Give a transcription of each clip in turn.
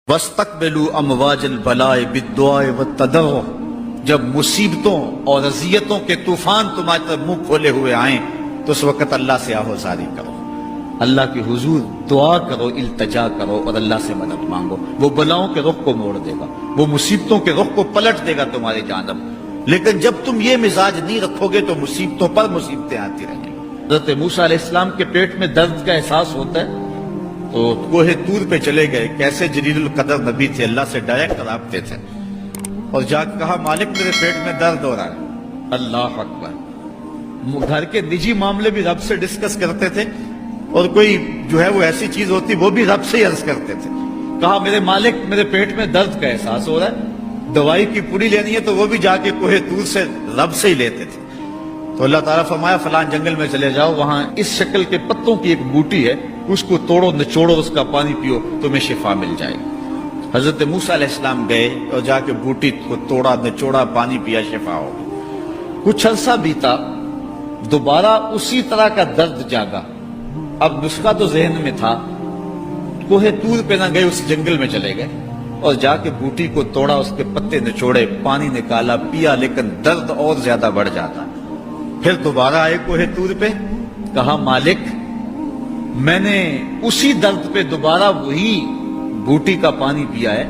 وَاسْتَقْبِلُوا أَمْوَاجَ الْبَلَاءِ بِالدُّعَاءِ وَالتَّضَرُّعِ، جب مصیبتوں اور اذیتوں کے طوفان تمہاری طرف منہ کھولے ہوئے آئیں تو اس وقت اللہ سے آہوزاری کرو، اللہ کی حضور دعا کرو، التجا کرو اور اللہ سے مدد مانگو۔ وہ بلاؤں کے رخ کو موڑ دے گا، وہ مصیبتوں کے رخ کو پلٹ دے گا تمہاری جانب۔ لیکن جب تم یہ مزاج نہیں رکھو گے تو مصیبتوں پر مصیبتیں آتی رہیں گی۔ حضرت موسیٰ علیہ السلام کے پیٹ میں درد کا احساس ہوتا ہے تو کوہ طور پہ چلے گئے، کیسے جلیل القدر نبی تھے، اللہ سے ڈائریکٹ رابطے تھے، اور جا کے کہا مالک میرے پیٹ میں درد ہو رہا ہے۔ اللہ اکبر۔ گھر کے نجی معاملے بھی رب سے ڈسکس کرتے تھے، اور کوئی جو ہے وہ ایسی چیز ہوتی وہ بھی رب سے ہی عرض کرتے تھے۔ کہا میرے مالک میرے پیٹ میں درد کا احساس ہو رہا ہے، دوائی کی پوری لینی ہے تو وہ بھی جا کے کوہ طور سے رب سے ہی لیتے تھے۔ تو اللہ تعالیٰ فرمایا فلان جنگل میں چلے جاؤ، وہاں اس شکل کے پتوں کی ایک بوٹی ہے، اس کو توڑو نچوڑو، اس کا پانی پیو، تمہیں شفا مل جائے گی۔ حضرت موسیٰ علیہ السلام گئے اور جا کے بوٹی کو توڑا نچوڑا، پانی پیا، شفا ہو گئی۔ کچھ عرصہ بیتا، دوبارہ اسی طرح کا درد جاگا۔ اب نسخہ تو ذہن میں تھا، کوہ طور پہ نہ گئے، اس جنگل میں چلے گئے اور جا کے بوٹی کو توڑا، اس کے پتے نچوڑے، پانی نکالا، پیا، لیکن درد اور زیادہ بڑھ جاتا۔ پھر دوبارہ آئے کوہ طور پہ، کہا مالک میں نے اسی درد پہ دوبارہ وہی بوٹی کا پانی پیا ہے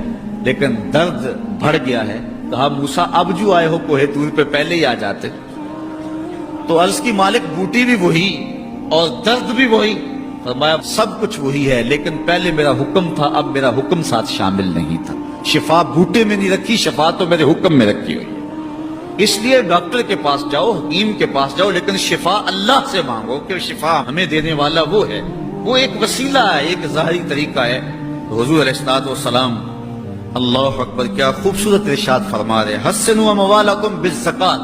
لیکن درد بڑھ گیا ہے۔ کہا موسیٰ اب جو آئے ہو کوہ طور پہ پہلے ہی آ جاتے۔ تو عرض کی مالک بوٹی بھی وہی اور درد بھی وہی۔ فرمایا سب کچھ وہی ہے لیکن پہلے میرا حکم تھا، اب میرا حکم ساتھ شامل نہیں تھا۔ شفا بوٹے میں نہیں رکھی، شفا تو میرے حکم میں رکھی ہوئی۔ اس لیے ڈاکٹر کے پاس جاؤ، حکیم کے پاس جاؤ، لیکن شفا اللہ سے مانگو کہ شفا ہمیں دینے والا وہ ہے۔ وہ ایک وسیلہ ہے، ایک ظاہری طریقہ ہے۔ حضور علیہ السلام اللہ اکبر کیا خوبصورت ارشاد فرما رہے، حسنوا اموالکم بالزکات،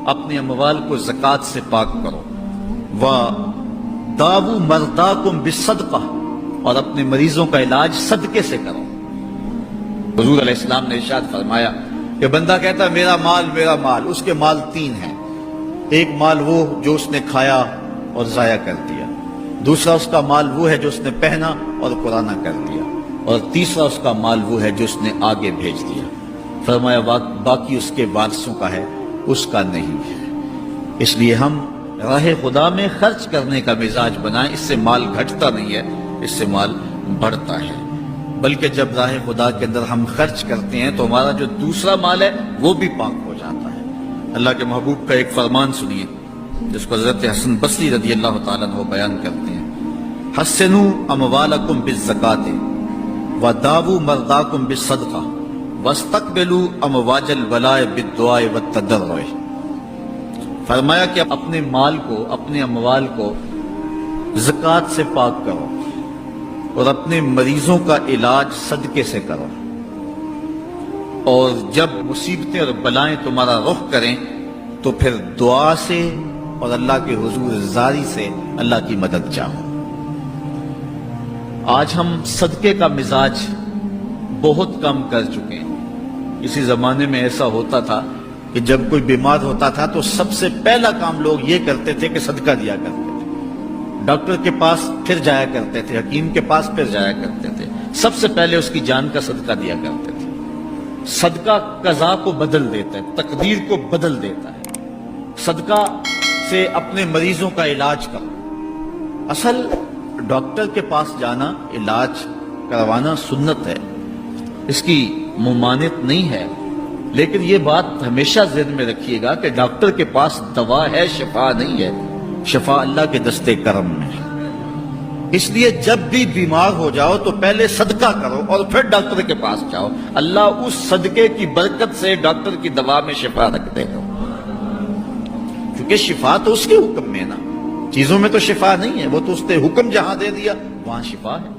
اپنے اموال کو زکات سے پاک کرو، وداووا مرضاکم بالصدقہ، اور اپنے مریضوں کا علاج صدقے سے کرو۔ حضور علیہ السلام نے ارشاد فرمایا کہ بندہ کہتا ہے میرا مال، اس کے مال تین ہیں۔ ایک مال وہ جو اس نے کھایا اور ضائع کر دیا، دوسرا اس کا مال وہ ہے جو اس نے پہنا اور پرانا کر دیا، اور تیسرا اس کا مال وہ ہے جو اس نے آگے بھیج دیا۔ فرمایا باقی اس کے وارثوں کا ہے، اس کا نہیں ہے۔ اس لیے ہم راہ خدا میں خرچ کرنے کا مزاج بنائیں، اس سے مال گھٹتا نہیں ہے، اس سے مال بڑھتا ہے۔ بلکہ جب راہ خدا کے اندر ہم خرچ کرتے ہیں تو ہمارا جو دوسرا مال ہے وہ بھی پاک ہو جاتا ہے۔ اللہ کے محبوب کا ایک فرمان سنیے جس کو حضرت حسن بصری رضی اللہ تعالیٰ عنہ بیان کرتے ہیں، حسنوا اموالکم بالزکات وداووا مرضاکم بالصدقہ واستقبلوا امواج البلاء بالدعاء والتضرع۔ فرمایا کہ اپنے مال کو، اپنے اموال کو زکات سے پاک کرو اور اپنے مریضوں کا علاج صدقے سے کرو، اور جب مصیبتیں اور بلائیں تمہارا رخ کریں تو پھر دعا سے اور اللہ کے حضور زاری سے اللہ کی مدد چاہو۔ آج ہم صدقے کا مزاج بہت کم کر چکے ہیں۔ اسی زمانے میں ایسا ہوتا تھا کہ جب کوئی بیمار ہوتا تھا تو سب سے پہلا کام لوگ یہ کرتے تھے کہ صدقہ دیا کرتے تھے، ڈاکٹر کے پاس پھر جایا کرتے تھے، حکیم کے پاس پھر جایا کرتے تھے، سب سے پہلے اس کی جان کا صدقہ دیا کرتے تھے۔ صدقہ قضا کو بدل دیتا ہے، تقدیر کو بدل دیتا ہے۔ صدقہ سے اپنے مریضوں کا علاج کرو۔ اصل ڈاکٹر کے پاس جانا، علاج کروانا سنت ہے، اس کی ممانعت نہیں ہے، لیکن یہ بات ہمیشہ ذہن میں رکھیے گا کہ ڈاکٹر کے پاس دوا ہے، شفا نہیں ہے، شفا اللہ کے دستے کرم میں ہے۔ اس لیے جب بھی بیمار ہو جاؤ تو پہلے صدقہ کرو اور پھر ڈاکٹر کے پاس جاؤ، اللہ اس صدقے کی برکت سے ڈاکٹر کی دوا میں شفا رکھ دے گا، کیونکہ شفا تو اس کے حکم میں نا، چیزوں میں تو شفا نہیں ہے، وہ تو اس نے حکم جہاں دے دیا وہاں شفا ہے۔